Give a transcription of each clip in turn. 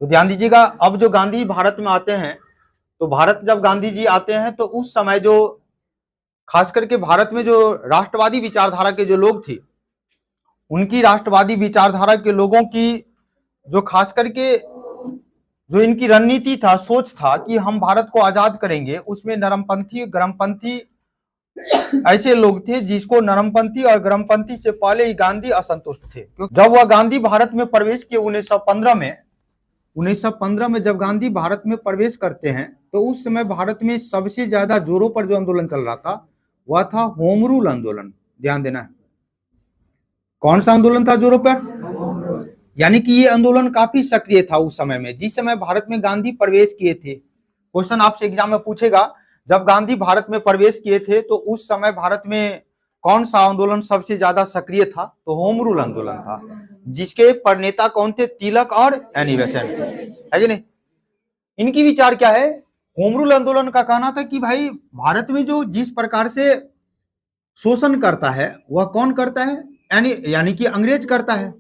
तो ध्यान दीजिएगा, अब जो गांधी भारत में आते हैं, तो भारत जब गांधी जी आते हैं तो उस समय जो खास करके भारत में जो राष्ट्रवादी विचारधारा के जो लोग थे, उनकी राष्ट्रवादी विचारधारा के लोगों की जो खास करके जो इनकी रणनीति था, सोच था कि हम भारत को आजाद करेंगे, उसमें नरमपंथी गर्मपंथी ऐसे लोग थे जिसको नरमपंथी और गर्मपंथी से पहले ही गांधी असंतुष्ट थे। क्योंकि जब वह गांधी भारत में प्रवेश किए 1915 में जब गांधी भारत में प्रवेश करते हैं, तो उस समय भारत में सबसे ज्यादा जोरों पर जो आंदोलन चल रहा था वह था होम रूल आंदोलन। ध्यान देना है, कौन सा आंदोलन था जोरों पर? यानी कि ये आंदोलन काफी सक्रिय था उस समय में, जिस समय भारत में गांधी प्रवेश किए थे। क्वेश्चन आपसे एग्जाम में पूछेगा, जब गांधी भारत में प्रवेश किए थे तो उस समय भारत में कौन सा आंदोलन सबसे ज्यादा सक्रिय था? तो होम रूल आंदोलन था, जिसके प्रणेता कौन थे? तिलक और एनी बेसेंट, है कि नहीं? इनकी विचार क्या है? होम रूल आंदोलन का कहना था कि भाई भारत में जो जिस प्रकार से शोषण करता है वह कौन करता है? यानी कि अंग्रेज करता है।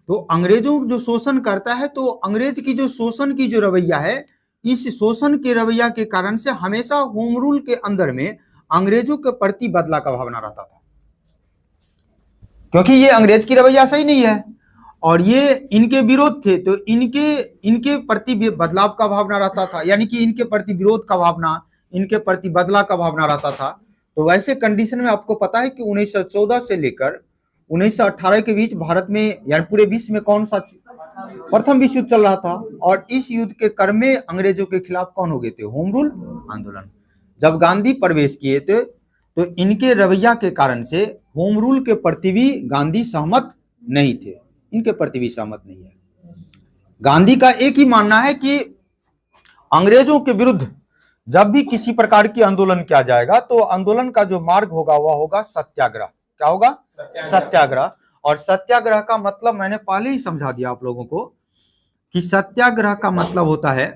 तो अंग्रेजों जो शोषण करता है, तो अंग्रेज की जो शोषण की जो रवैया है, इस शोषण के रवैया के कारण से हमेशा होम रूल के अंदर में अंग्रेजों के प्रति बदला का भावना रहता था, क्योंकि ये अंग्रेज की रवैया सही नहीं है और ये इनके विरोध थे, तो इनके प्रति बदलाव का भावना रहता था, यानी कि इनके प्रति विरोध का भावना, इनके प्रति बदला का भावना रहता था। तो वैसे कंडीशन में आपको पता है कि 1914 से लेकर 1918 के बीच भारत में यानी पूरे विश्व में कौन सा प्रथम विश्व युद्ध चल रहा था, और इस युद्ध के क्रम में अंग्रेजों के खिलाफ कौन हो गए थे? होम रूल आंदोलन। जब गांधी प्रवेश किए थे तो इनके रवैया के कारण से होम रूल के प्रति भी गांधी सहमत नहीं थे, इनके प्रति भी सहमत नहीं है। गांधी का एक ही मानना है कि अंग्रेजों के विरुद्ध जब भी किसी प्रकार की आंदोलन किया जाएगा तो आंदोलन का जो मार्ग होगा वह होगा सत्याग्रह। क्या होगा? सत्याग्रह। और सत्याग्रह का मतलब मैंने पहले ही समझा दिया आप लोगों को कि सत्याग्रह का मतलब होता है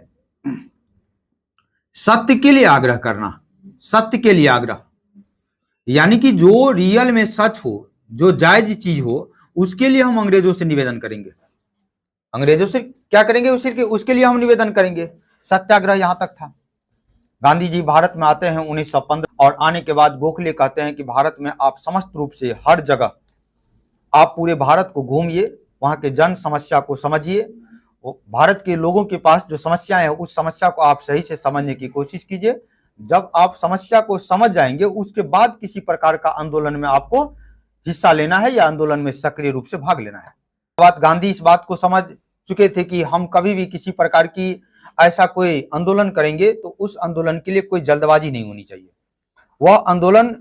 सत्य के लिए आग्रह करना, सत्य के लिए आग्रह, यानी कि जो रियल में सच हो, जो जायज चीज हो, उसके लिए हम अंग्रेजों से निवेदन करेंगे। अंग्रेजों से क्या करेंगे? उसके लिए हम निवेदन करेंगे। सत्याग्रह यहां तक था। गांधी जी भारत में आते हैं 1915 और आने के बाद गोखले कहते हैं कि भारत में आप समस्त रूप से हर जगह आप पूरे भारत को घूमिए, वहां के जन समस्या को समझिए, भारत के लोगों के पास जो समस्याएं हैं उस समस्या को आप सही से समझने की कोशिश कीजिए। जब आप समस्या को समझ जाएंगे उसके बाद किसी प्रकार का आंदोलन में आपको हिस्सा लेना है या आंदोलन में सक्रिय रूप से भाग लेना है। बात गांधी इस बात को समझ चुके थे कि हम कभी भी किसी प्रकार की ऐसा कोई आंदोलन करेंगे तो उस आंदोलन के लिए कोई जल्दबाजी नहीं होनी चाहिए। वह आंदोलन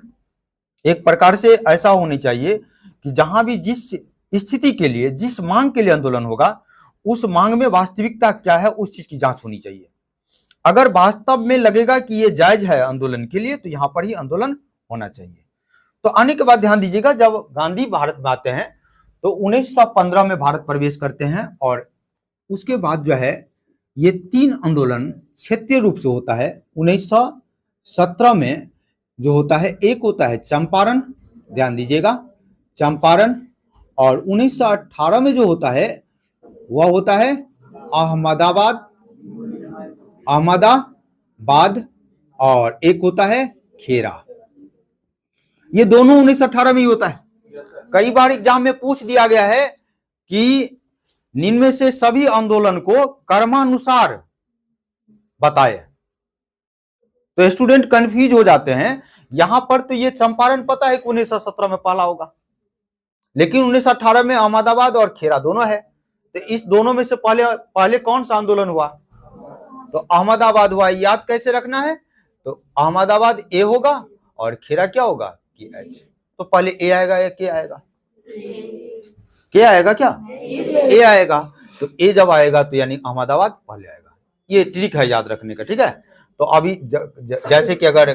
एक प्रकार से ऐसा होनी चाहिए कि जहां भी जिस स्थिति के लिए, जिस मांग के लिए आंदोलन होगा, उस मांग में वास्तविकता क्या है उस चीज की जांच होनी चाहिए। अगर वास्तव में लगेगा कि ये जायज है आंदोलन के लिए तो यहां पर ही आंदोलन होना चाहिए। तो आने के बाद ध्यान दीजिएगा, जब गांधी भारत में आते हैं तो 1915 में भारत प्रवेश करते हैं और उसके बाद जो है ये 3 आंदोलन क्षेत्रीय रूप से होता है। 1917 में जो होता है, एक होता है चंपारण, ध्यान दीजिएगा चंपारण, और 1918 में जो होता है वह होता है अहमदाबाद, और एक होता है खेरा। ये दोनों 1918 में ही होता है। कई बार एग्जाम में पूछ दिया गया है कि इनमें से सभी आंदोलन को क्रमानुसार बताए, तो स्टूडेंट कंफ्यूज हो जाते हैं। यहां पर तो ये चंपारण पता है कि 1917 में पहला होगा, लेकिन 1918 में अहमदाबाद और खेरा दोनों है। तो इस दोनों में से पहले कौन सा आंदोलन हुआ? तो अहमदाबाद हुआ। याद कैसे रखना है? तो अहमदाबाद ए होगा और खेरा क्या होगा? कि एच। तो पहले ए आएगा या के आएगा? के आएगा क्या? ए आएगा। तो ए जब आएगा तो यानी अहमदाबाद पहले आएगा। ये ट्रिक है याद रखने का, ठीक है। तो अभी जैसे कि अगर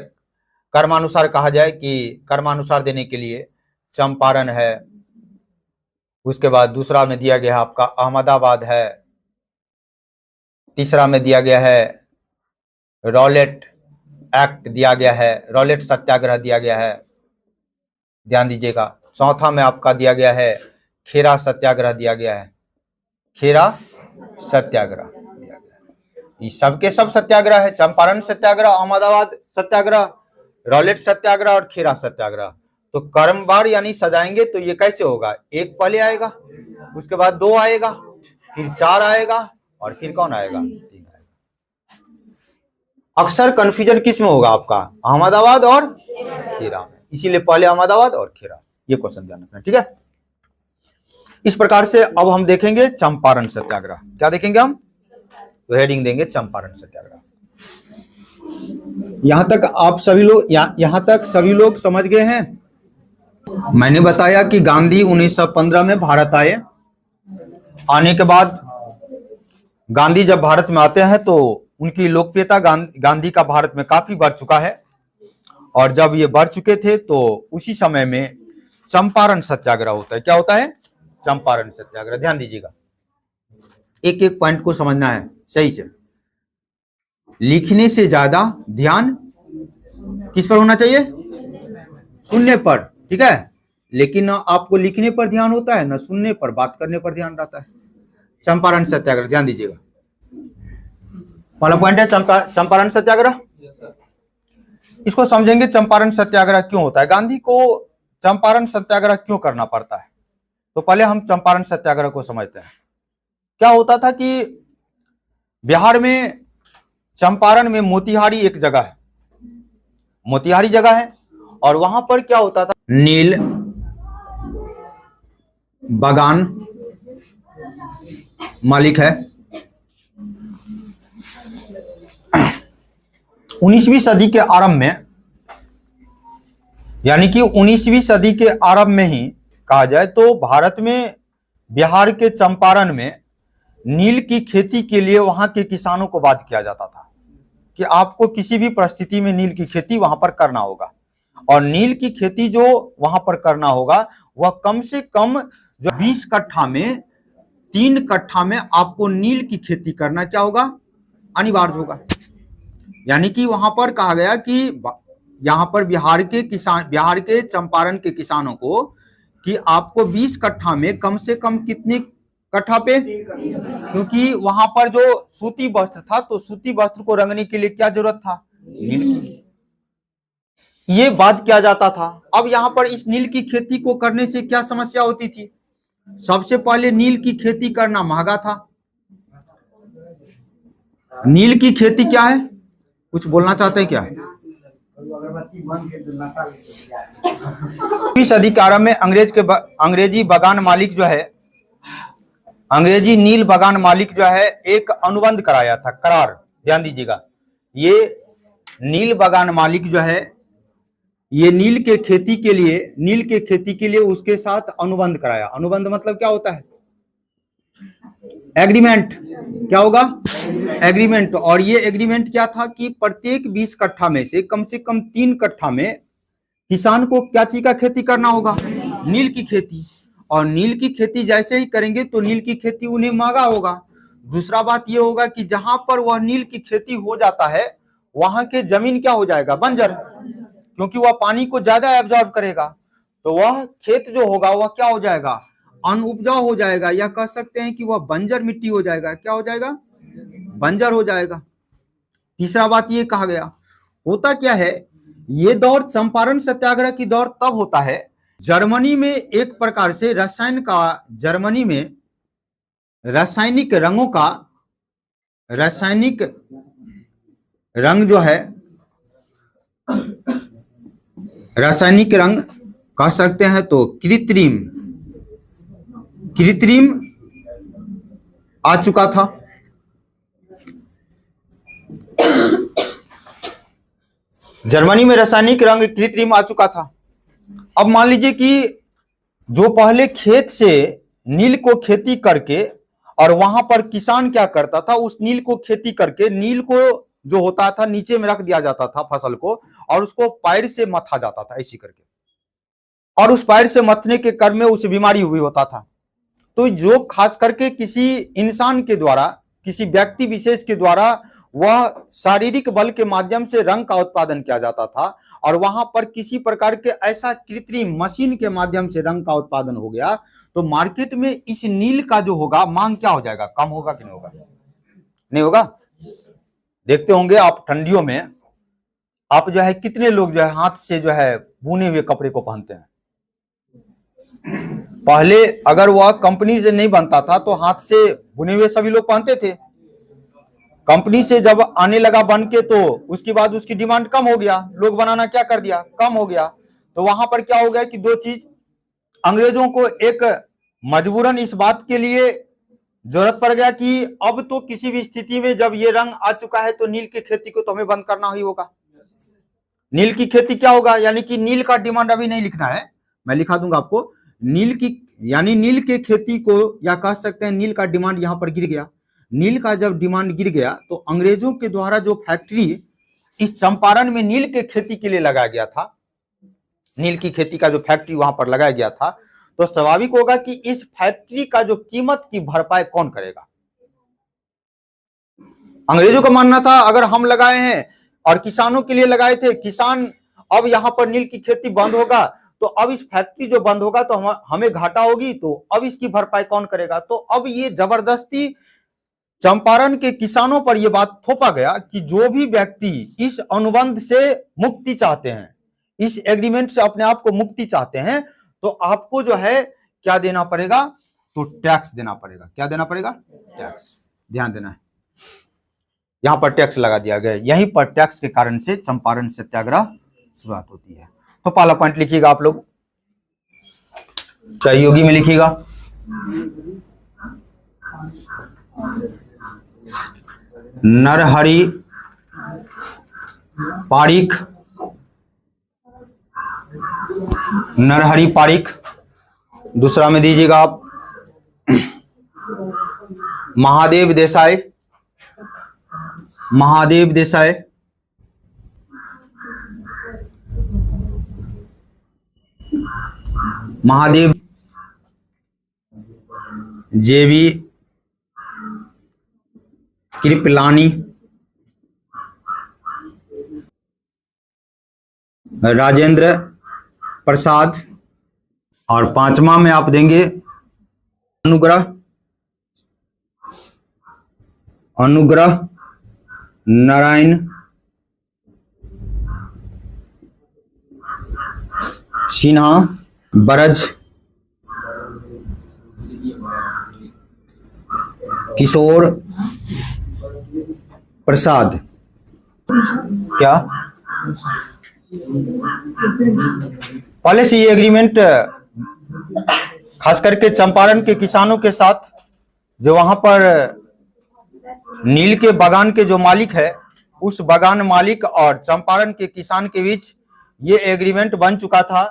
कर्मानुसार कहा जाए कि कर्मानुसार देने के लिए चंपारण है, उसके बाद दूसरा में दिया गया है आपका अहमदाबाद है, तीसरा में दिया गया है रॉलेट एक्ट दिया गया है, रॉलेट सत्याग्रह दिया गया है, ध्यान दीजिएगा। चौथा में आपका दिया गया है खेरा सत्याग्रह दिया गया है, खेरा सत्याग्रह दिया गया। ये सबके सब सत्याग्रह है, चंपारण सत्याग्रह, अहमदाबाद सत्याग्रह, रॉलेट सत्याग्रह और खेरा सत्याग्रह। तो क्रमवार यानी सजाएंगे तो ये कैसे होगा, एक पहले आएगा, उसके बाद 2 आएगा, फिर 4 आएगा और फिर कौन आएगा, 3 आएगा। अक्सर कंफ्यूजन किस में होगा आपका, अहमदाबाद और खेरा में, इसीलिए पहले अहमदाबाद और खेरा, ये क्वेश्चन ध्यान रखना, ठीक है। इस प्रकार से अब हम देखेंगे चंपारण सत्याग्रह। क्या देखेंगे हम, तो हेडिंग देंगे चंपारण सत्याग्रह। यहां तक आप सभी लोग यहां तक सभी लोग समझ गए हैं। मैंने बताया कि गांधी 1915 में भारत आए। आने के बाद गांधी जब भारत में आते हैं तो उनकी लोकप्रियता गांधी का भारत में काफी बढ़ चुका है। और जब ये बढ़ चुके थे तो उसी समय में चंपारण सत्याग्रह होता है। क्या होता है, चंपारण सत्याग्रह। ध्यान दीजिएगा, एक एक पॉइंट को समझना है सही से। लिखने से ज्यादा ध्यान किस पर होना चाहिए, सुनने पर, ठीक है। लेकिन न आपको लिखने पर ध्यान होता है, न सुनने पर, बात करने पर ध्यान रहता है। चंपारण सत्याग्रह ध्यान दीजिएगा, पहला पॉइंट है चंपारण सत्याग्रह। इसको समझेंगे चंपारण सत्याग्रह क्यों होता है, गांधी को चंपारण सत्याग्रह क्यों करना पड़ता है। तो पहले हम चंपारण सत्याग्रह को समझते हैं। क्या होता था कि बिहार में चंपारण में मोतिहारी एक जगह है, मोतिहारी जगह है, और वहां पर क्या होता था, नील बागान मालिक है। 19वीं सदी के आरंभ में, यानी कि 19वीं सदी के आरंभ में ही कहा जाए तो भारत में बिहार के चंपारण में नील की खेती के लिए वहां के किसानों को बाध्य किया जाता था कि आपको किसी भी परिस्थिति में नील की खेती वहां पर करना होगा। और नील की खेती जो वहां पर करना होगा वह कम से कम जो 20 कट्ठा में 3 कट्ठा में आपको नील की खेती करना क्या होगा, अनिवार्य होगा। यानी कि वहां पर कहा गया कि यहां पर बिहार के चंपारण के किसानों को कि आपको 20 कट्ठा में कम से कम कितने कट्ठा पे, क्योंकि वहां पर जो सूती वस्त्र था तो सूती वस्त्र को रंगने के लिए क्या जरूरत था, नील की, ये बात किया जाता था। अब यहां पर इस नील की खेती को करने से क्या समस्या होती थी, सबसे पहले नील की खेती करना महंगा था। नील की खेती क्या है, कुछ बोलना चाहते हैं क्या, सदी के आरंभ में अंग्रेजी बागान मालिक जो है, अंग्रेजी नील बागान मालिक जो है एक अनुबंध कराया था, करार। ध्यान दीजिएगा, ये नील बागान मालिक जो है ये नील के खेती के लिए उसके साथ अनुबंध कराया। अनुबंध मतलब क्या होता है, एग्रीमेंट। क्या होगा, एग्रीमेंट। और ये एग्रीमेंट क्या था कि प्रत्येक 20 कट्ठा में से कम 3 कट्ठा में किसान को क्या चीज का खेती करना होगा, नील की खेती। और नील की खेती जैसे ही करेंगे तो नील की खेती उन्हें महंगा होगा। दूसरा बात यह होगा कि जहां पर वह नील की खेती हो जाता है वहां के जमीन क्या हो जाएगा, बंजर, क्योंकि वह पानी को ज्यादा एब्जॉर्ब करेगा। तो वह खेत जो होगा वह क्या हो जाएगा, अनउपजाऊ हो जाएगा, या कह सकते हैं कि वह बंजर मिट्टी हो जाएगा। क्या हो जाएगा, बंजर हो जाएगा। तीसरा बात ये कहा गया, होता क्या है, ये दौर चंपारण सत्याग्रह की दौर तब होता है जर्मनी में एक प्रकार से जर्मनी में रासायनिक रंग जो है, रासायनिक रंग कह सकते हैं तो कृत्रिम आ चुका था। जर्मनी में रासायनिक रंग कृत्रिम आ चुका था। अब मान लीजिए कि जो पहले खेत से नील को खेती करके, और वहां पर किसान क्या करता था, उस नील को खेती करके नील को जो होता था नीचे में रख दिया जाता था फसल को, और उसको पैर से मथा जाता था ऐसी करके, और उस पैर से मथने के क्रम में उसे बीमारी हुई होता था। तो जो खास करके किसी इंसान के द्वारा, किसी व्यक्ति विशेष के द्वारा वह शारीरिक बल के माध्यम से रंग का उत्पादन किया जाता था, और वहां पर किसी प्रकार के ऐसा कृत्रिम मशीन के माध्यम से रंग का उत्पादन हो गया, तो तो मार्केट में इस नील का जो होगा मांग क्या हो जाएगा, कम होगा कि नहीं होगा? नहीं होगा। देखते होंगे आप ठंडियों में आप जो है कितने लोग जो है हाथ से जो है बुने हुए कपड़े को पहनते हैं। पहले अगर वह कंपनी से नहीं बनता था तो हाथ से बुने हुए सभी लोग पहनते थे। कंपनी से जब आने लगा बन के तो उसके बाद उसकी डिमांड कम हो गया, लोग बनाना क्या कर दिया, कम हो गया। तो वहां पर क्या हो गया कि दो चीज, अंग्रेजों को एक मजबूरन इस बात के लिए जरूरत पड़ गया कि अब तो किसी भी स्थिति में जब ये रंग आ चुका है तो नील की खेती को तो हमें बंद करना ही होगा। नील की खेती क्या होगा, यानी कि नील का डिमांड अभी नहीं लिखना है, मैं लिखा दूंगा आपको। नील की यानी नील के खेती को, या कह सकते हैं नील का डिमांड यहां पर गिर गया। नील का जब डिमांड गिर गया तो अंग्रेजों के द्वारा जो फैक्ट्री इस चंपारण में नील के खेती के लिए लगाया गया था, नील की खेती का जो फैक्ट्री वहां पर लगाया गया था, तो स्वाभाविक होगा कि इस फैक्ट्री का जो कीमत की भरपाई कौन करेगा। अंग्रेजों का मानना था अगर हम लगाए हैं और किसानों के लिए लगाए थे, किसान अब यहां पर नील की खेती बंद होगा तो अब इस फैक्ट्री जो बंद होगा तो हमें घाटा होगी, तो अब इसकी भरपाई कौन करेगा। तो अब ये जबरदस्ती चंपारण के किसानों पर यह बात थोपा गया कि जो भी व्यक्ति इस अनुबंध से मुक्ति चाहते हैं, इस एग्रीमेंट से अपने आप को मुक्ति चाहते हैं, तो आपको जो है क्या देना पड़ेगा, तो टैक्स देना पड़ेगा। क्या देना पड़ेगा, टैक्स। ध्यान देना है, यहां पर टैक्स लगा दिया गया। यहीं पर टैक्स के कारण से चंपारण सत्याग्रह शुरुआत होती है। तो पहला पॉइंट लिखिएगा आप लोग, सहयोगी में लिखिएगा। नरहरि पारिख, नरहरि पारिख। दूसरा में दीजिएगा आप महादेव देसाई, महादेव देसाई। महादेव जेबी कृपलानी, राजेंद्र प्रसाद। और पांचवा में आप देंगे अनुग्रह, अनुग्रह नारायण सिन्हा, बरज किशोर प्रसाद। क्या पहले से ये एग्रीमेंट खास करके चंपारण के किसानों के साथ, जो वहां पर नील के बागान के जो मालिक है, उस बागान मालिक और चंपारण के किसान के बीच ये एग्रीमेंट बन चुका था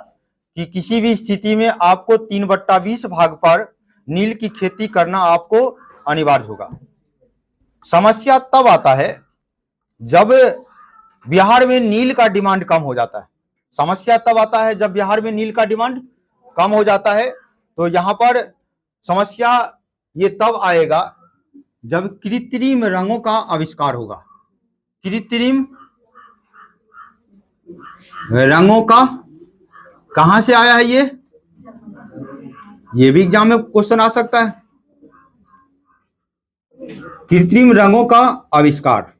कि किसी भी स्थिति में आपको 3/20 भाग पर नील की खेती करना आपको अनिवार्य होगा। समस्या तब आता है जब बिहार में नील का डिमांड कम हो जाता है। समस्या तब आता है जब बिहार में नील का डिमांड कम हो जाता है। तो यहां पर समस्या ये तब आएगा जब कृत्रिम रंगों का आविष्कार होगा। कृत्रिम रंगों का कहां से आया है, ये भी एग्जाम में क्वेश्चन आ सकता है। कृत्रिम रंगों का आविष्कार,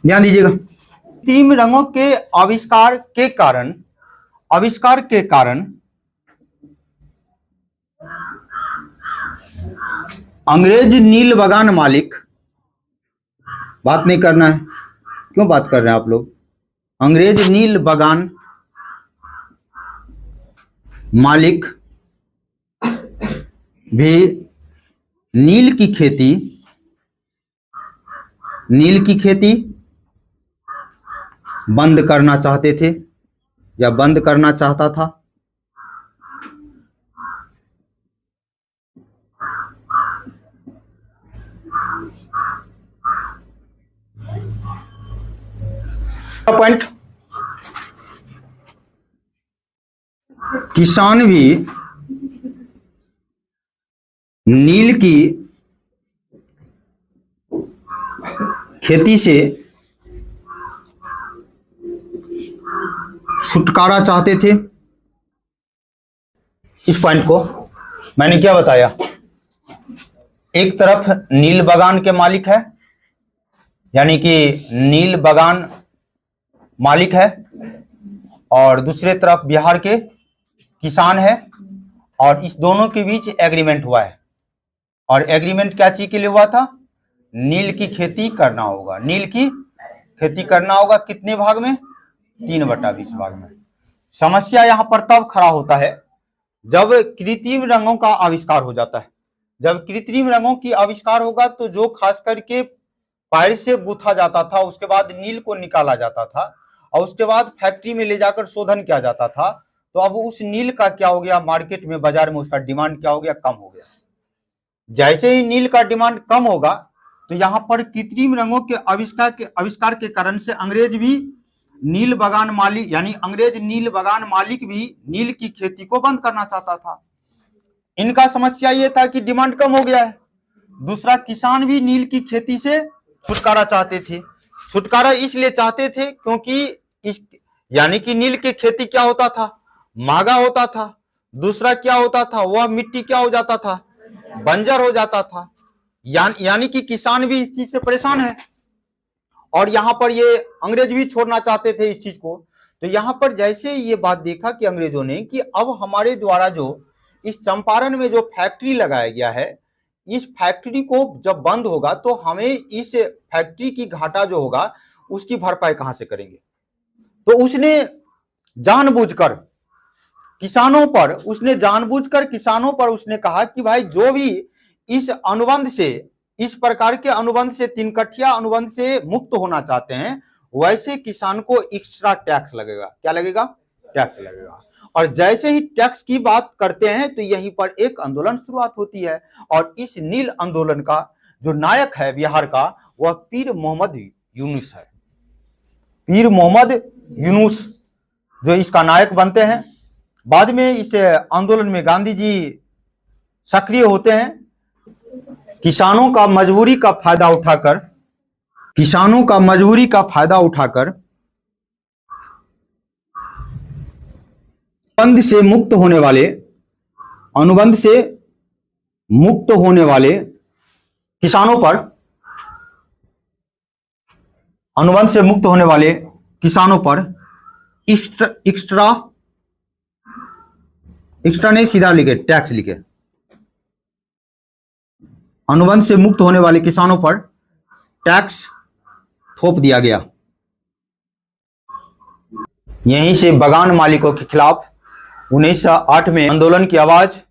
ध्यान दीजिएगा। कृत्रिम रंगों के आविष्कार के कारण अंग्रेज नील बागान मालिक, बात नहीं करना है, क्यों बात कर रहे हैं आप लोग। अंग्रेज नील बागान मालिक भी नील की खेती बंद करना चाहते थे या बंद करना चाहता था। पॉइंट, किसान भी नील की खेती से छुटकारा चाहते थे इस पॉइंट को मैंने क्या बताया, एक तरफ नील बगान के मालिक है, यानी कि नील बगान मालिक है, और दूसरे तरफ बिहार के किसान है, और इस दोनों के बीच एग्रीमेंट हुआ है। और एग्रीमेंट क्या चीज के लिए हुआ था? नील की खेती करना होगा। नील की खेती करना होगा कितने भाग में? 3/20 भाग में। समस्या यहां पर तब खड़ा होता है जब कृत्रिम रंगों का आविष्कार हो जाता है। जब कृत्रिम रंगों की आविष्कार होगा तो जो खास करके पैर से गूथा जाता था, उसके बाद नील को निकाला जाता था और उसके बाद फैक्ट्री में ले जाकर शोधन किया जाता था, तो अब उस नील का क्या हो गया, मार्केट में बाजार में उसका डिमांड क्या हो गया, कम हो गया। जैसे ही नील का डिमांड कम होगा तो यहाँ पर कृत्रिम रंगों के आविष्कार के कारण से अंग्रेज भी नील बगान मालिक, यानी अंग्रेज नील बगान मालिक भी नील की खेती को बंद करना चाहता था। इनका समस्या ये था कि डिमांड कम हो गया है। दूसरा, किसान भी नील की खेती से छुटकारा चाहते थे। छुटकारा इसलिए चाहते थे क्योंकि इस यानी कि नील की खेती क्या होता था, महंगा होता था। दूसरा क्या होता था, वह मिट्टी क्या हो जाता था, बंजर हो जाता था। यानी कि किसान भी इस चीज से परेशान है, और यहां पर ये अंग्रेज भी छोड़ना चाहते थे इस चीज को। तो यहां पर जैसे ये बात देखा कि अंग्रेजों ने कि अब हमारे द्वारा जो इस चंपारण में जो फैक्ट्री लगाया गया है, इस फैक्ट्री को जब बंद होगा तो हमें इस फैक्ट्री की घाटा जो होगा उसकी भरपाई कहां से करेंगे। तो उसने जानबूझकर किसानों पर उसने कहा कि भाई जो भी इस अनुबंध से, इस प्रकार के अनुबंध से, 3 कठिया अनुबंध से मुक्त होना चाहते हैं, वैसे किसान को एक्स्ट्रा टैक्स लगेगा। क्या लगेगा? टैक्स लगेगा। और जैसे ही टैक्स की बात करते हैं तो यहीं पर एक आंदोलन शुरुआत होती है, और इस नील आंदोलन का जो नायक है बिहार का, वह पीर मोहम्मद यूनुस है। पीर मोहम्मद यूनुस जो इसका नायक बनते हैं। बाद में इस आंदोलन में गांधी जी सक्रिय होते हैं। किसानों का मजबूरी का फायदा उठाकर अनुबंध से मुक्त होने वाले किसानों पर एक्स्ट्रा नहीं, सीधा लिखे, टैक्स लिखे। अनुबंध से मुक्त होने वाले किसानों पर टैक्स थोप दिया गया। यहीं से बगान मालिकों के खिलाफ 1908 में आंदोलन की आवाज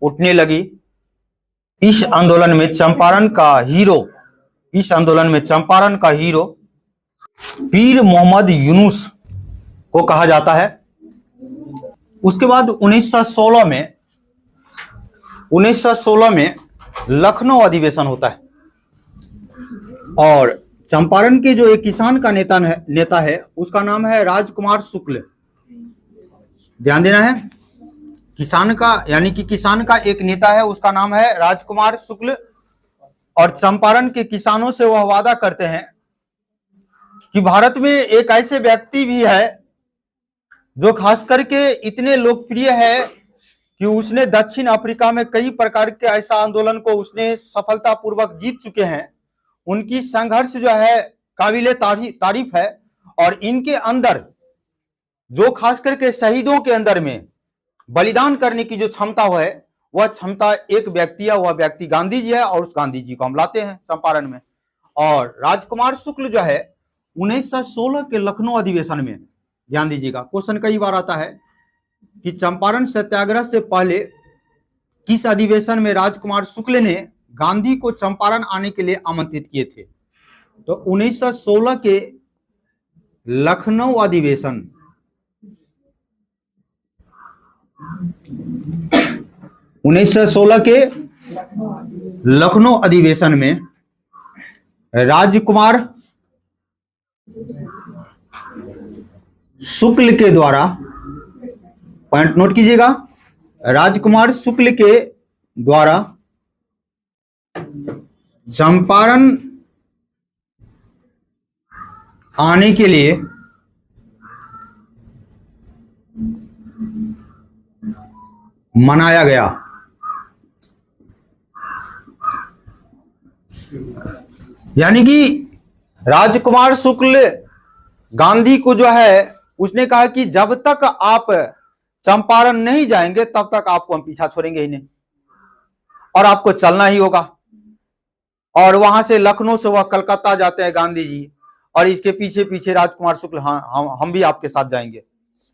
उठने लगी। इस आंदोलन में चंपारण का हीरो पीर मोहम्मद यूनुस को कहा जाता है। उसके बाद 1916 में लखनऊ अधिवेशन होता है, और चंपारण के जो एक किसान का नेता है उसका नाम है राजकुमार शुक्ल। ध्यान देना है, किसान का एक नेता है, उसका नाम है राजकुमार शुक्ल। और चंपारण के किसानों से वह वादा करते हैं कि भारत में एक ऐसे व्यक्ति भी है जो खास करके इतने लोकप्रिय है कि उसने दक्षिण अफ्रीका में कई प्रकार के ऐसा आंदोलन को उसने सफलतापूर्वक जीत चुके हैं। उनकी संघर्ष जो है काबिले तारीफ है, और इनके अंदर जो खास करके शहीदों के अंदर में बलिदान करने की जो क्षमता है, वह क्षमता एक व्यक्ति है, वह व्यक्ति गांधी जी है, और उस गांधी जी को हम लाते हैं चंपारण में। और राजकुमार शुक्ल जो है 1916 के लखनऊ अधिवेशन में, ध्यान दीजिएगा, क्वेश्चन कई बार आता है कि चंपारण सत्याग्रह से पहले किस अधिवेशन में राजकुमार शुक्ल ने गांधी को चंपारण आने के लिए आमंत्रित किए थे। तो 1916 के लखनऊ अधिवेशन में राजकुमार शुक्ल के द्वारा, पॉइंट नोट कीजिएगा, राजकुमार शुक्ल के द्वारा चंपारण आने के लिए मनाया गया। यानी कि राजकुमार शुक्ल गांधी को जो है उसने कहा कि जब तक आप चंपारण नहीं जाएंगे तब तक आपको हम पीछा छोड़ेंगे ही नहीं और आपको चलना ही होगा। और वहां से लखनऊ से वह कलकत्ता जाते हैं गांधी जी, और इसके पीछे पीछे राजकुमार शुक्ल, हाँ हम भी आपके साथ जाएंगे,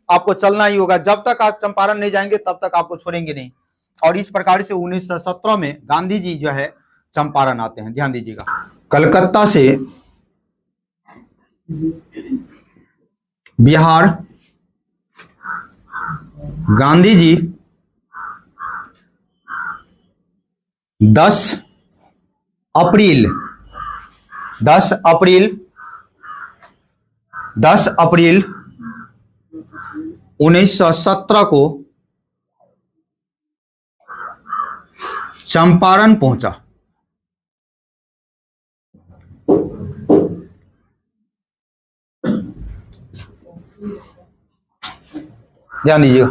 आपको चलना ही होगा, जब तक आप चंपारण नहीं जाएंगे तब तक आपको छोड़ेंगे नहीं। और इस प्रकार से 1917 में गांधी जी जो है चंपारण आते हैं। ध्यान दीजिएगा, कलकत्ता से बिहार गांधी जी 10 अप्रैल 1917 को चंपारण पहुंचा। ध्यान दीजिएगा,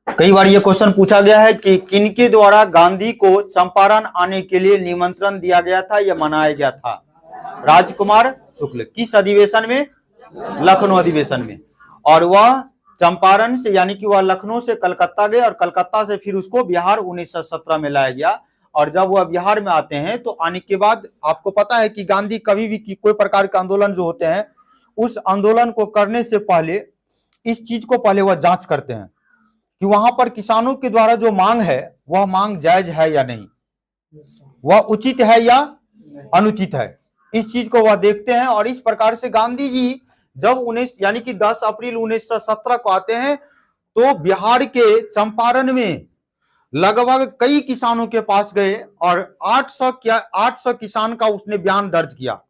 कई बार ये क्वेश्चन पूछा गया है कि किनके द्वारा गांधी को चंपारण आने के लिए निमंत्रण दिया गया था या मनाया गया था? राजकुमार शुक्ल। किस अधिवेशन में? लखनऊ अधिवेशन में। और वह चंपारण से यानी कि वह लखनऊ से कलकत्ता गए और कलकत्ता से फिर उसको बिहार 1917 में लाया गया। और जब वह बिहार में आते हैं तो आने के बाद आपको पता है कि गांधी कभी भी कोई प्रकार के आंदोलन जो होते हैं उस आंदोलन को करने से पहले इस चीज को पहले वह जांच करते हैं कि वहां पर किसानों के द्वारा जो मांग है वह मांग जायज है या नहीं, वह उचित है या अनुचित है, इस चीज को वह देखते हैं। और इस प्रकार से गांधी जी जब 10 अप्रैल 1917 को आते हैं तो बिहार के चंपारण में लगभग कई किसानों के पास गए और 800 किसान का उसने बयान दर्ज किया।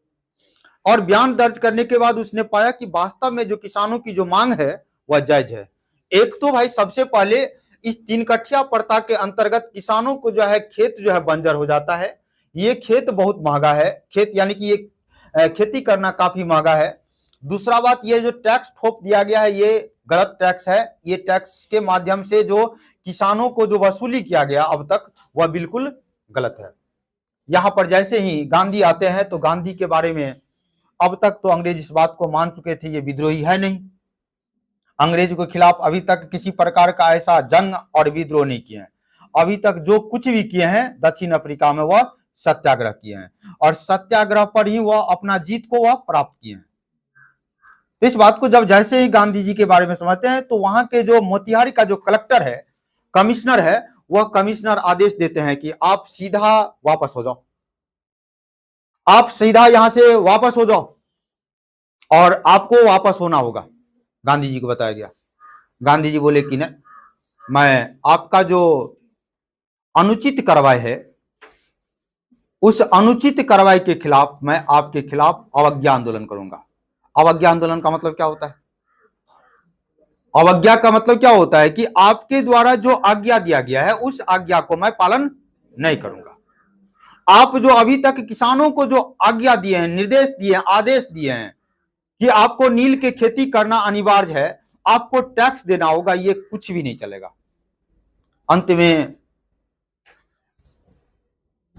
और बयान दर्ज करने के बाद उसने पाया कि वास्तव में जो किसानों की जो मांग है वह जायज है। एक तो भाई सबसे पहले इस 3 कठिया प्रथा के अंतर्गत किसानों को जो है खेत जो है बंजर हो जाता है। ये खेत बहुत महंगा है, खेत यानी कि ये खेती करना काफी महंगा है। दूसरा बात, ये जो टैक्स थोप दिया गया है ये गलत टैक्स है। ये टैक्स के माध्यम से जो किसानों को जो वसूली किया गया अब तक वह बिल्कुल गलत है। यहां पर जैसे ही गांधी आते हैं तो गांधी के बारे में अब तक तो अंग्रेज इस बात को मान चुके थे ये विद्रोही है नहीं, अंग्रेज के खिलाफ अभी तक किसी प्रकार का ऐसा जंग और विद्रोह नहीं किए हैं। अभी तक जो कुछ भी किए हैं दक्षिण अफ्रीका में वह सत्याग्रह किए हैं और सत्याग्रह पर ही वह अपना जीत को वह प्राप्त किए हैं। तो इस बात को जब जैसे ही गांधी जी के बारे में समझते हैं तो वहां के जो मोतिहारी का जो कलेक्टर है, कमिश्नर है, वह कमिश्नर आदेश देते हैं कि आप सीधा वापस हो जाओ, आप सीधा यहां से वापस हो जाओ और आपको वापस होना होगा। गांधी जी को बताया गया। गांधी जी बोले कि नहीं, मैं आपका जो अनुचित कार्रवाई है उस अनुचित कार्रवाई के खिलाफ मैं आपके खिलाफ अवज्ञा आंदोलन करूंगा। अवज्ञा आंदोलन का मतलब क्या होता है? अवज्ञा का मतलब क्या होता है कि आपके द्वारा जो आज्ञा दिया गया है उस आज्ञा को मैं पालन नहीं करूंगा। आप जो अभी तक किसानों को जो आज्ञा दिए हैं, निर्देश दिए हैं, आदेश दिए हैं कि आपको नील के खेती करना अनिवार्य है, आपको टैक्स देना होगा, ये कुछ भी नहीं चलेगा। अंत में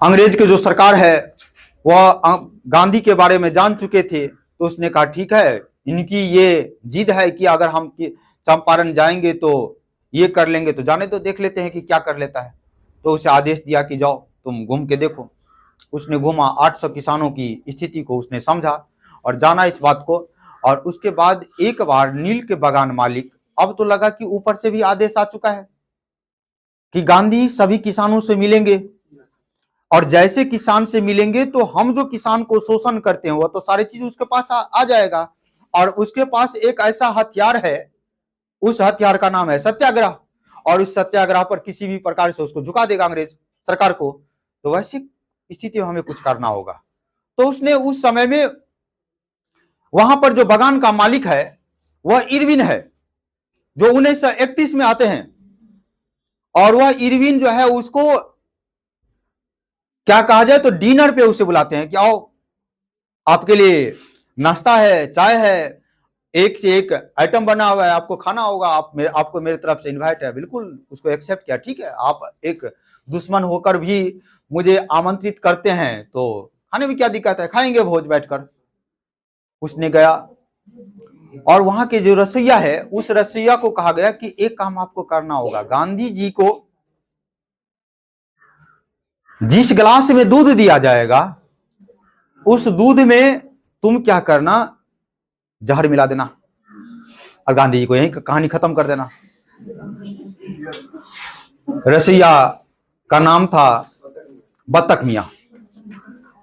अंग्रेज के जो सरकार है वह गांधी के बारे में जान चुके थे तो उसने कहा ठीक है, इनकी ये जिद है कि अगर हम चंपारण जाएंगे तो ये कर लेंगे, तो जाने तो देख लेते हैं कि क्या कर लेता है। तो उसे आदेश दिया कि जाओ तुम घूम के देखो। उसने घूमा, 800 किसानों की स्थिति को उसने समझा और जाना इस बात को। और उसके बाद एक बार नील के बागान मालिक, अब तो लगा कि ऊपर से भी आदेश आ चुका है कि गांधी सभी किसानों से मिलेंगे और जैसे किसान से मिलेंगे तो हम जो किसान को शोषण करते हैं वह तो सारी चीज उसके पास आ जाएगा। और उसके पास एक ऐसा हथियार है, उस हथियार का नाम है सत्याग्रह, और उस सत्याग्रह पर किसी भी प्रकार से उसको झुका देगा अंग्रेज सरकार को। तो वैसी स्थिति में हमें कुछ करना होगा। तो उसने उस समय में वहां पर जो बागान का मालिक है वह इरविन है, जो 1931 में आते हैं। और वह इरविन जो है उसको क्या कहा जाए तो डिनर पे उसे बुलाते हैं कि आओ आपके लिए नाश्ता है, चाय है, एक से एक आइटम बना हुआ है, आपको खाना होगा, आपको मेरी तरफ से इनवाइट है, बिल्कुल उसको एक्सेप्ट किया, ठीक है। आप एक दुश्मन होकर भी मुझे आमंत्रित करते हैं तो खाने में क्या दिक्कत है, खाएंगे भोज बैठकर। उसने गया और वहां के जो रसोइया है, उस रसोइया को कहा गया कि एक काम आपको करना होगा, गांधी जी को जिस गिलास में दूध दिया जाएगा उस दूध में तुम क्या करना, जहर मिला देना और गांधी जी को यही कहानी खत्म कर देना। रसोइया का नाम था बत्तख मियां।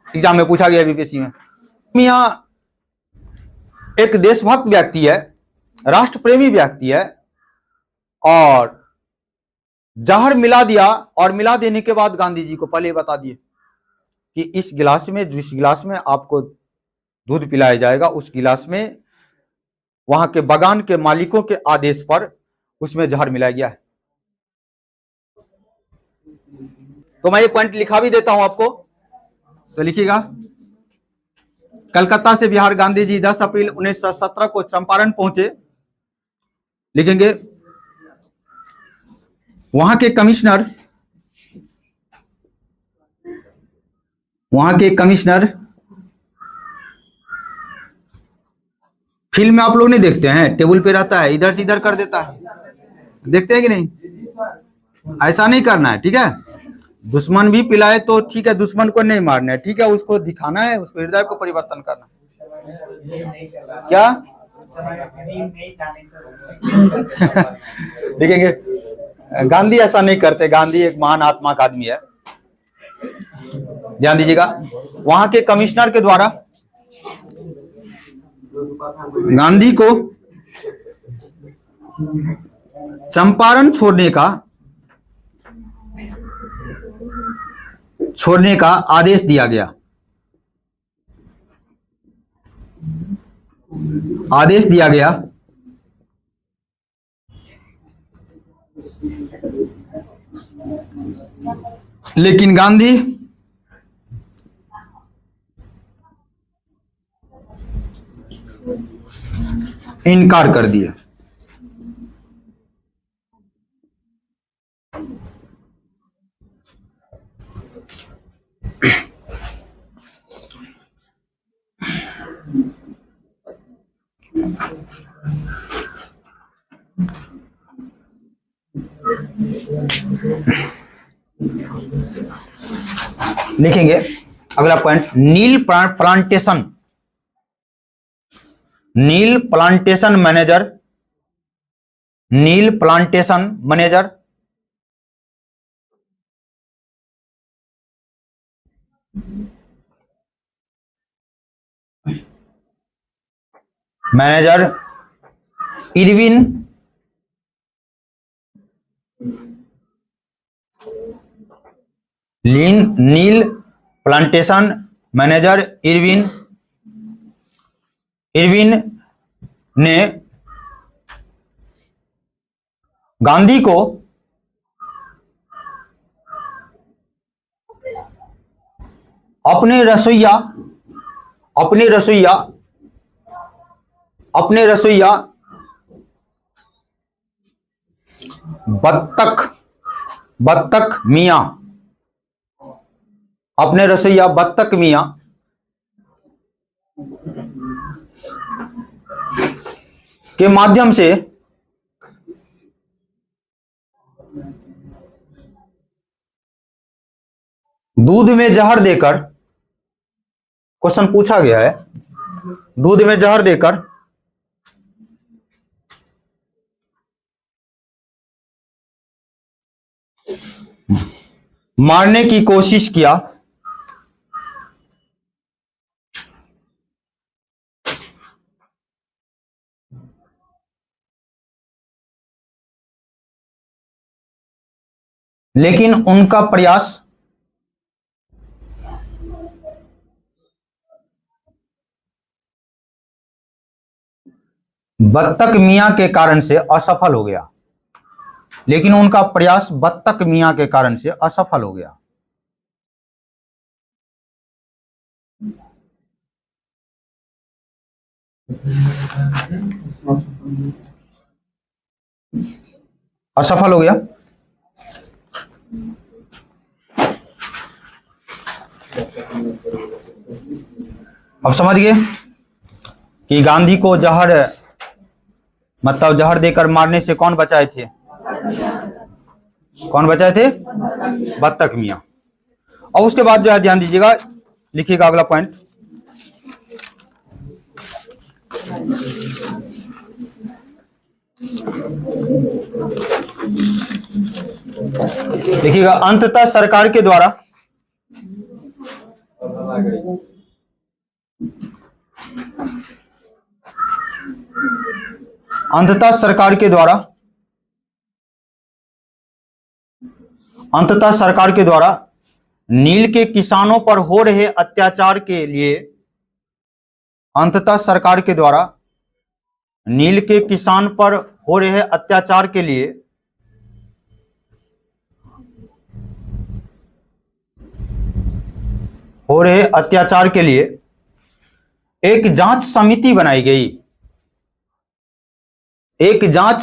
एग्जाम में पूछा गया बीपीएससी में। मियां एक देशभक्त व्यक्ति है, राष्ट्र प्रेमी व्यक्ति है, और जहर मिला दिया, और मिला देने के बाद गांधी जी को पहले बता दिए कि इस गिलास में, जिस गिलास में आपको दूध पिलाया जाएगा, उस गिलास में वहां के बागान के मालिकों के आदेश पर उसमें जहर मिलाया गया है। तो मैं ये पॉइंट लिखा भी देता हूं आपको, तो लिखिएगा। कलकत्ता से बिहार गांधी जी 10 अप्रैल 1917 को चंपारण पहुंचे। लिखेंगे वहां के कमिश्नर फिल्म में आप लोग नहीं देखते हैं, टेबल पे रहता है, इधर से इधर कर देता है, देखते हैं कि नहीं? ऐसा नहीं करना है, ठीक है। दुश्मन भी पिलाए तो ठीक है, दुश्मन को नहीं मारना है, ठीक है, उसको दिखाना है, उसको हृदय को परिवर्तन करना। क्या देखेंगे, गांधी ऐसा नहीं करते, गांधी एक महान आत्मा का आदमी है, ध्यान दीजिएगा। वहां के कमिश्नर के द्वारा गांधी को चंपारण छोड़ने का आदेश दिया गया। लेकिन गांधी इनकार कर दिया। लिखेंगे अगला पॉइंट, नील प्लांटेशन मैनेजर इरविन नील प्लांटेशन मैनेजर इरविन ने गांधी को अपने रसोइया बत्तख मियां के माध्यम से दूध में जहर देकर, क्वेश्चन पूछा गया है, दूध में जहर देकर मारने की कोशिश किया। लेकिन उनका प्रयास बत्तख मियां के कारण से असफल हो गया। असफल हो गया। अब समझ गए कि गांधी को जहर मतलब जहर देकर मारने से कौन बचाए थे? कौन बचाए थे? बत्तख मियां। और उसके बाद जो है ध्यान दीजिएगा, लिखिएगा अगला पॉइंट। देखिएगा, अंततः सरकार के द्वारा नील के किसानों पर हो रहे अत्याचार के लिए नील के किसान पर हो रहे अत्याचार के लिए एक जांच समिति बनाई गई। एक जांच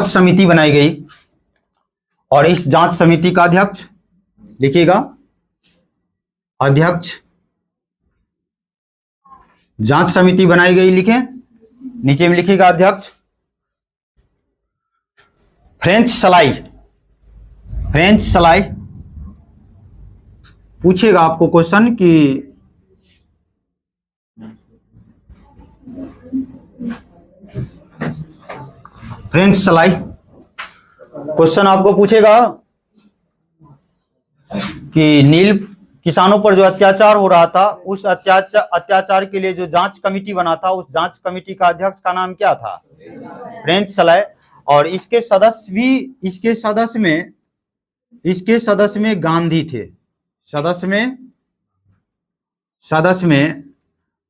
समिति बनाई गई और इस जांच समिति का अध्यक्ष लिखिएगा, अध्यक्ष। जांच समिति बनाई गई, लिखे नीचे में लिखिएगा अध्यक्ष फ्रेंच सलाई। पूछेगा आपको क्वेश्चन कि फ्रेंच सलाई, क्वेश्चन आपको पूछेगा कि नील किसानों पर जो अत्याचार हो रहा था, उस अत्याचार के लिए जो जांच कमेटी बना था, उस जांच कमेटी का अध्यक्ष का नाम क्या था? फ्रेंच सलाई। और इसके सदस्य में गांधी थे। सदस्य में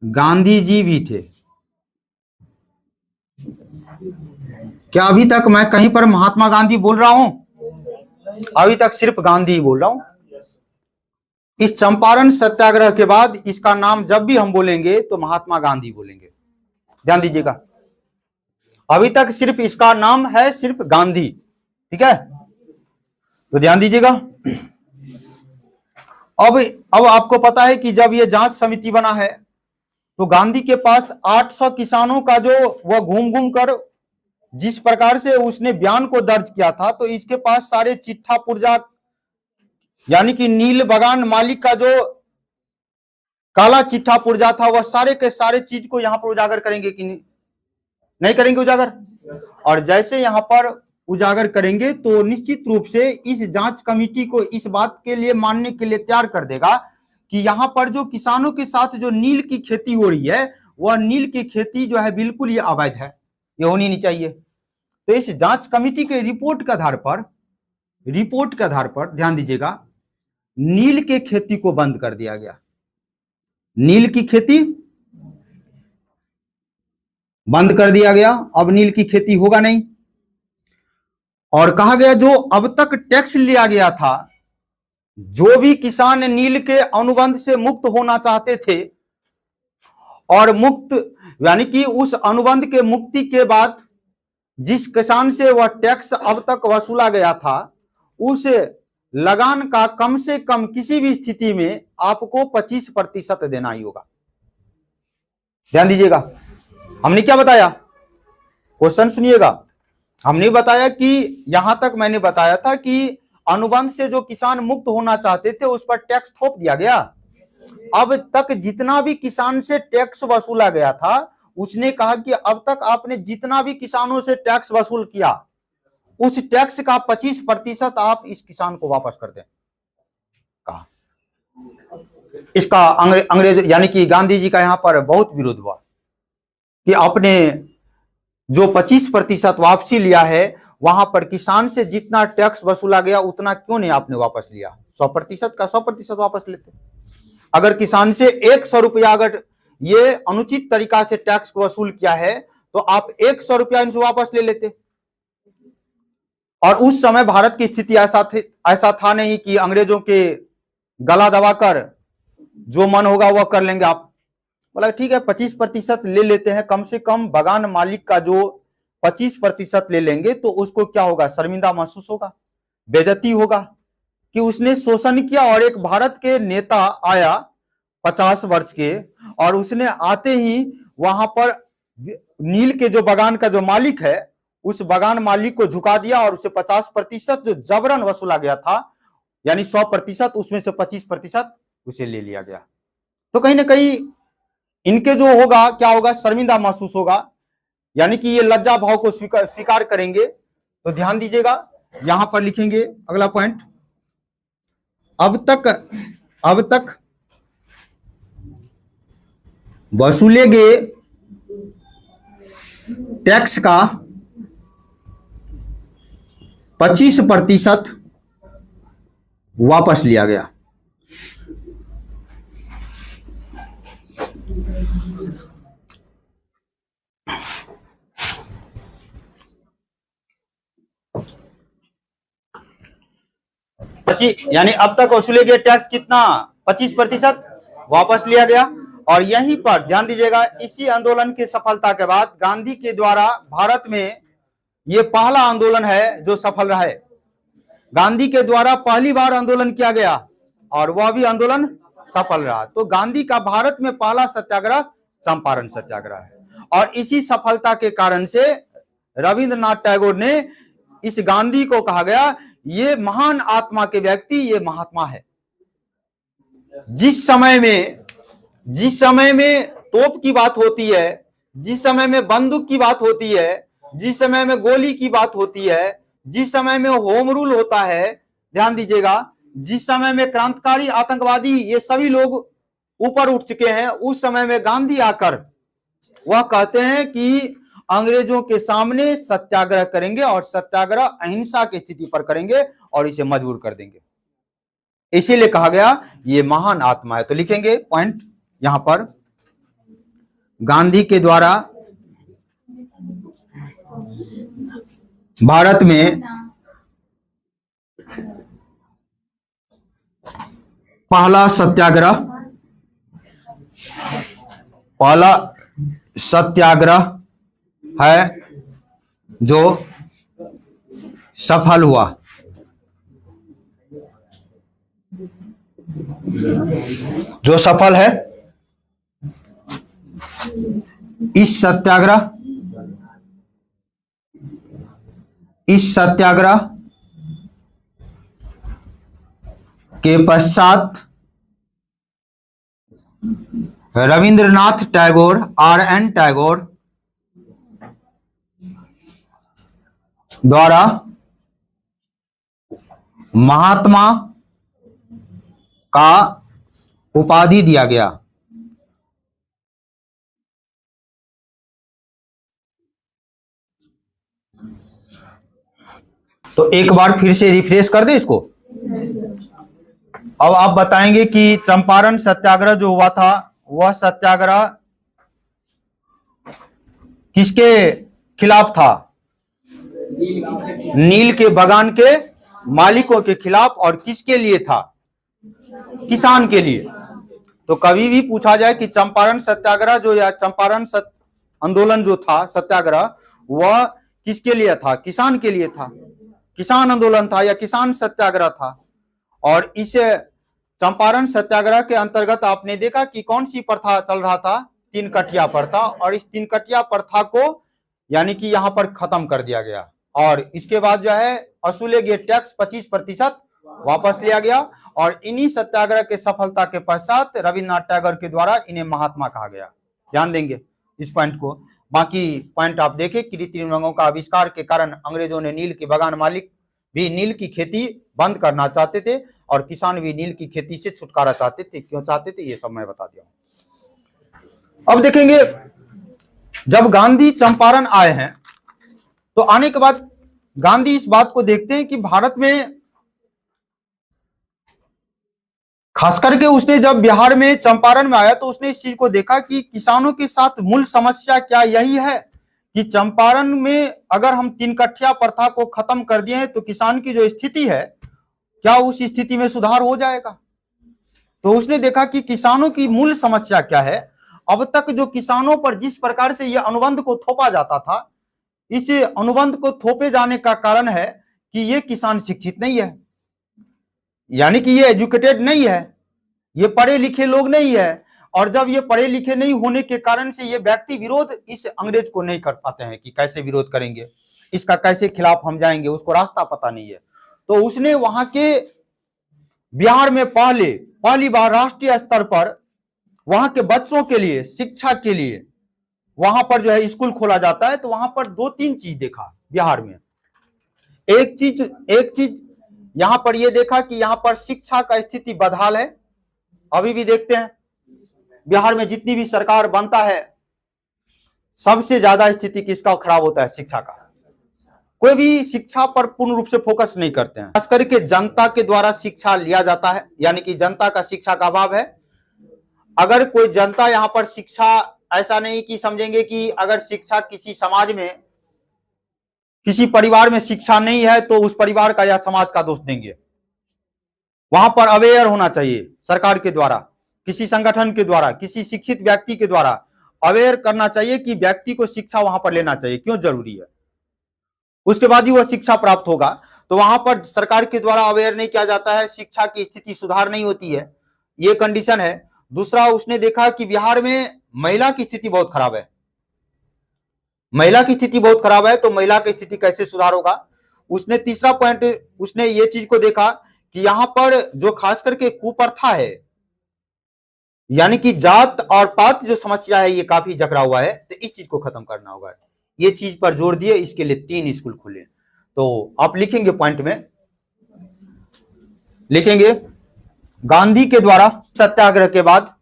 गांधी जी भी थे। क्या अभी तक मैं कहीं पर महात्मा गांधी बोल रहा हूं? अभी तक सिर्फ गांधी ही बोल रहा हूं। इस चंपारण सत्याग्रह के बाद इसका नाम जब भी हम बोलेंगे तो महात्मा गांधी बोलेंगे, ध्यान दीजिएगा। अभी तक सिर्फ इसका नाम है सिर्फ गांधी, ठीक है, तो ध्यान दीजिएगा। अब आपको पता है कि जब ये जांच समिति बना है तो गांधी के पास 800 किसानों का जो वह घूम कर जिस प्रकार से उसने बयान को दर्ज किया था, तो इसके पास सारे चिट्ठा पुर्जा यानी कि नील बगान मालिक का जो काला चिट्ठा पुर्जा था, वह सारे के सारे चीज को यहां पर उजागर करेंगे कि नहीं करेंगे उजागर? और जैसे यहां पर उजागर करेंगे तो निश्चित रूप से इस जांच कमेटी को इस बात के लिए मानने के लिए तैयार कर देगा कि यहां पर जो किसानों के साथ जो नील की खेती हो रही है, वह नील की खेती जो है बिल्कुल ये अवैध है, ये होनी नहीं चाहिए। तो इस जांच कमेटी के रिपोर्ट के आधार पर ध्यान दीजिएगा, नील के खेती को बंद कर दिया गया। नील की खेती बंद कर दिया गया, अब नील की खेती होगा नहीं। और कहा गया जो अब तक टैक्स लिया गया था, जो भी किसान नील के अनुबंध से मुक्त होना चाहते थे और मुक्त यानी कि उस अनुबंध के मुक्ति के बाद जिस किसान से वह टैक्स अब तक वसूला गया था, उस लगान का कम से कम किसी भी स्थिति में आपको 25% देना ही होगा। ध्यान दीजिएगा, हमने क्या बताया? क्वेश्चन सुनिएगा। हमने बताया कि यहां तक मैंने बताया था कि अनुबंध से जो किसान मुक्त होना चाहते थे उस पर टैक्स थोप दिया गया। अब तक जितना भी किसान से टैक्स वसूला गया था, उसने कहा कि अब तक आपने जितना भी किसानों से टैक्स वसूल किया, उस टैक्स का 25% आप इस किसान को वापस कर दें। कहा इसका अंग्रेज यानी कि गांधी जी का यहां पर बहुत विरोध हुआ कि आपने जो 25% वापसी लिया है, वहां पर किसान से जितना टैक्स वसूला गया उतना क्यों नहीं आपने वापस लिया? 100% का 100% वापस लेते। अगर किसान से 100 रुपया अगर ये अनुचित तरीका से टैक्स वसूल किया है तो आप 100 रुपया इनसे वापस ले लेते। और उस समय भारत की स्थिति ऐसा था नहीं कि अंग्रेजों के गला दबाकर जो मन होगा वह कर लेंगे। आप बोला ठीक है 25% ले लेते हैं, कम से कम बगान मालिक का जो 25% ले लेंगे तो उसको क्या होगा, शर्मिंदा महसूस होगा, बेइज्जती होगा कि उसने शोषण किया। और एक भारत के नेता आया 50 वर्ष के, और उसने आते ही वहां पर नील के जो बगान का जो मालिक है उस बगान मालिक को झुका दिया और उसे 50% जो जबरन वसूला गया था, यानी 100%, उसमें से 25% उसे ले लिया गया। तो कहीं ना कहीं इनके जो होगा क्या होगा, शर्मिंदा महसूस होगा, यानी कि ये लज्जा भाव को स्वीकार करेंगे। तो ध्यान दीजिएगा, यहां पर लिखेंगे अगला पॉइंट, अब तक वसूले गए टैक्स का 25% वापस लिया गया। यानी अब तक वसूले गए टैक्स कितना, 25% वापस लिया गया। और यहीं पर ध्यान दीजिएगा, इसी आंदोलन की सफलता के बाद गांधी के द्वारा भारत में यह पहला आंदोलन है जो सफल रहा है। गांधी के द्वारा पहली बार आंदोलन किया गया और वह भी आंदोलन सफल रहा। तो गांधी का भारत में पहला सत्याग्रह चंपारण सत्याग्रह है। और इसी सफलता के कारण से रविंद्रनाथ टैगोर ने इस गांधी को कहा गया ये महान आत्मा के व्यक्ति, ये महात्मा है। जिस समय में तोप की बात होती है, जिस समय में बंदूक की बात होती है, जिस समय में गोली की बात होती है, जिस समय में होम रूल होता है, ध्यान दीजिएगा, जिस समय में क्रांतिकारी आतंकवादी ये सभी लोग ऊपर उठ चुके हैं, उस समय में गांधी आकर वह कहते हैं कि अंग्रेजों के सामने सत्याग्रह करेंगे और सत्याग्रह अहिंसा की स्थिति पर करेंगे और इसे मजबूर कर देंगे। इसीलिए कहा गया ये महान आत्मा है। तो लिखेंगे पॉइंट यहां पर, गांधी के द्वारा भारत में पहला सत्याग्रह है जो सफल हुआ। जो सफल है, इस सत्याग्रह के पश्चात रविंद्रनाथ टैगोर, R.N. टैगोर द्वारा महात्मा का उपाधि दिया गया। तो एक बार फिर से रिफ्रेश कर दे इसको। अब आप बताएंगे कि चंपारण सत्याग्रह जो हुआ था वह सत्याग्रह किसके खिलाफ था? नील के बगान के मालिकों के खिलाफ। और किसके लिए था? किसान के लिए। तो कभी भी पूछा जाए कि चंपारण सत्याग्रह जो या चंपारण आंदोलन जो था सत्याग्रह, वह किसके लिए था? किसान के लिए था। किसान आंदोलन था या किसान सत्याग्रह था। और इस चंपारण सत्याग्रह के अंतर्गत आपने देखा कि कौन सी प्रथा चल रहा था? तीन कटिया प्रथा। और इस तीन कटिया प्रथा को यानी कि यहां पर खत्म कर दिया गया। और इसके बाद जो है वसूले गए टैक्स 25% वापस लिया गया। और इन्हीं सत्याग्रह के सफलता के पश्चात रविन्द्रनाथ टैगोर के द्वारा इन्हें महात्मा कहा गया। ध्यान देंगे इस पॉइंट को। बाकी पॉइंट आप देखें, कृत्रिम रंगों का आविष्कार के कारण अंग्रेजों ने नील के बगान मालिक भी नील की खेती बंद करना चाहते थे और किसान भी नील की खेती से छुटकारा चाहते थे। क्यों चाहते थे ये सब मैं बता दिया। अब देखेंगे जब गांधी चंपारण आए हैं तो आने के बाद गांधी इस बात को देखते हैं कि भारत में खास करके उसने जब बिहार में चंपारण में आया तो उसने इस चीज को देखा कि किसानों के साथ मूल समस्या क्या यही है कि चंपारण में अगर हम 3 कट्ठिया प्रथा को खत्म कर दिए तो किसान की जो स्थिति है, क्या उस स्थिति में सुधार हो जाएगा? तो उसने देखा कि किसानों की मूल समस्या क्या है। अब तक जो किसानों पर जिस प्रकार से यह अनुबंध को थोपा जाता था, इस अनुबंध को थोपे जाने का कारण है कि ये किसान शिक्षित नहीं है, यानी कि ये एजुकेटेड नहीं है, ये पढ़े लिखे लोग नहीं है। और जब ये पढ़े लिखे नहीं होने के कारण से ये व्यक्ति विरोध इस अंग्रेज को नहीं कर पाते हैं कि कैसे विरोध करेंगे, इसका कैसे खिलाफ हम जाएंगे, उसको रास्ता पता नहीं है। तो उसने वहां के बिहार में पहली बार राष्ट्रीय स्तर पर वहां के बच्चों के लिए शिक्षा के लिए वहां पर जो है स्कूल खोला जाता है। तो वहां पर 2-3 चीज देखा बिहार में। एक चीज यहां पर यह देखा कि यहां पर शिक्षा का स्थिति बदहाल है। अभी भी देखते हैं बिहार में जितनी भी सरकार बनता है, सबसे ज्यादा स्थिति किसका खराब होता है? शिक्षा का। कोई भी शिक्षा पर पूर्ण रूप से फोकस नहीं करते हैं। खास करके जनता के द्वारा शिक्षा लिया जाता है, यानी कि जनता का शिक्षा का अभाव है। अगर कोई जनता यहां पर शिक्षा, ऐसा नहीं कि समझेंगे कि अगर शिक्षा किसी समाज में, किसी परिवार में शिक्षा नहीं है तो उस परिवार का या समाज का दोष देंगे। वहां पर अवेयर होना चाहिए सरकार के द्वारा, किसी संगठन के द्वारा, किसी शिक्षित व्यक्ति के द्वारा अवेयर करना चाहिए कि व्यक्ति को शिक्षा वहां पर लेना चाहिए, क्यों जरूरी है, उसके बाद ही वह शिक्षा प्राप्त होगा। तो वहां पर सरकार के द्वारा अवेयर नहीं किया जाता है, शिक्षा की स्थिति सुधार नहीं होती है, ये कंडीशन है। दूसरा, उसने देखा कि बिहार में महिला की स्थिति बहुत खराब है। महिला की स्थिति बहुत खराब है, तो महिला की स्थिति कैसे सुधार होगा? उसने तीसरा पॉइंट, उसने ये चीज को देखा कि यहां पर जो खास करके कुप्रथा है, यानी कि जात और पात जो समस्या है, ये काफी जकड़ा हुआ है, तो इस चीज को खत्म करना होगा। ये चीज पर जोर दिए, इसके लिए 3 स्कूल खुले। तो आप लिखेंगे पॉइंट में, लिखेंगे गांधी के द्वारा सत्याग्रह के बाद,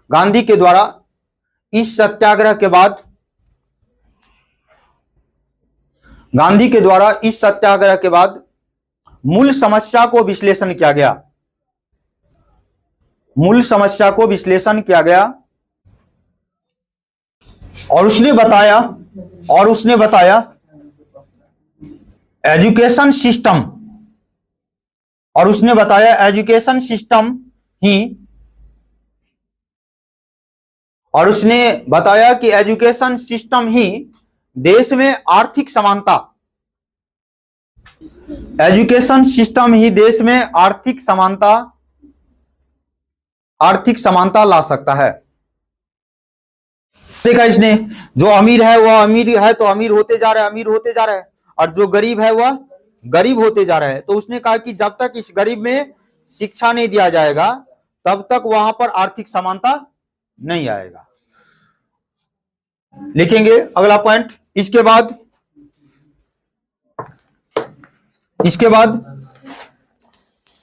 गांधी के द्वारा इस सत्याग्रह के बाद, गांधी के द्वारा इस सत्याग्रह के बाद मूल समस्या को विश्लेषण किया गया, मूल समस्या को विश्लेषण किया गया। और उसने बताया एजुकेशन सिस्टम, और उसने बताया एजुकेशन सिस्टम ही, और उसने बताया कि एजुकेशन सिस्टम ही देश में आर्थिक समानता, एजुकेशन सिस्टम ही देश में आर्थिक समानता ला सकता है। देखा इसने, जो अमीर है वह अमीर है तो अमीर होते जा रहा है, अमीर होते जा रहा है, और जो गरीब है वह गरीब होते जा रहा है। तो उसने कहा कि जब तक इस गरीब में शिक्षा नहीं दिया जाएगा तब तक वहां पर आर्थिक समानता नहीं आएगा। लिखेंगे अगला पॉइंट। इसके बाद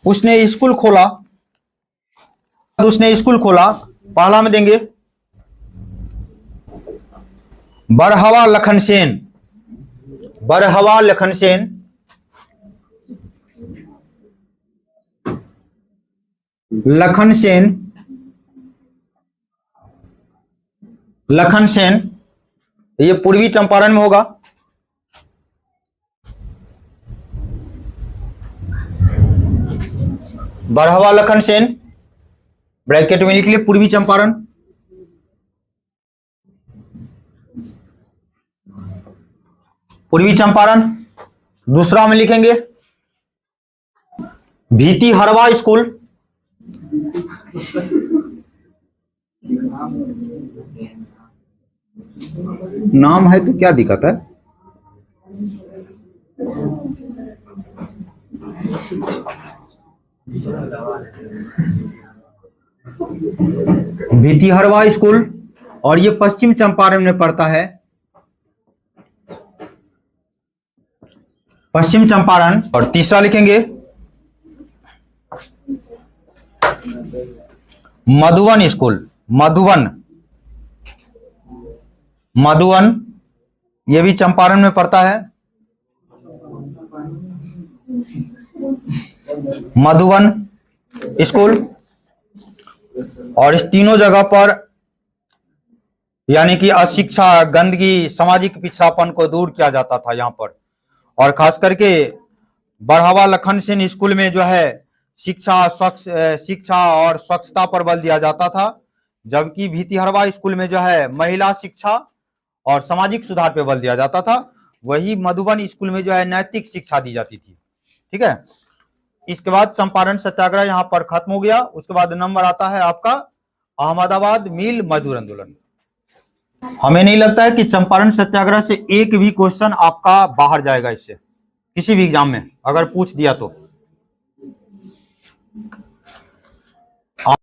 उसने स्कूल खोला। पहला में देंगे बरहवा लखन सेन, ये पूर्वी चंपारण में होगा। बरहवा लखन सेन, ब्रैकेट में लिख लिए पूर्वी चंपारण। पूर्वी चंपारण। दूसरा में लिखेंगे भीतिहरवा स्कूल, नाम है तो क्या दिक्कत है? भीतिहरवा स्कूल, और ये पश्चिम चंपारण में पड़ता है, पश्चिम चंपारण। और तीसरा लिखेंगे मधुबन स्कूल, मधुबन, ये भी चंपारण में पड़ता है, मधुबन स्कूल। और इस तीनों जगह पर यानी कि अशिक्षा, गंदगी, सामाजिक पिछड़ापन को दूर किया जाता था यहाँ पर। और खास करके बढ़ावा लखन सेन स्कूल में जो है शिक्षा और स्वच्छता पर बल दिया जाता था, जबकि भितिहरवा स्कूल में जो है महिला शिक्षा और सामाजिक सुधार पे बल दिया जाता था। वही मधुबन स्कूल में जो है नैतिक शिक्षा दी जाती थी। ठीक है, इसके बाद चंपारण सत्याग्रह यहाँ पर खत्म हो गया। उसके बाद नंबर आता है आपका अहमदाबाद मिल मजदूर आंदोलन। हमें नहीं लगता है कि चंपारण सत्याग्रह से एक भी क्वेश्चन आपका बाहर जाएगा इससे, किसी भी एग्जाम में अगर पूछ दिया तो।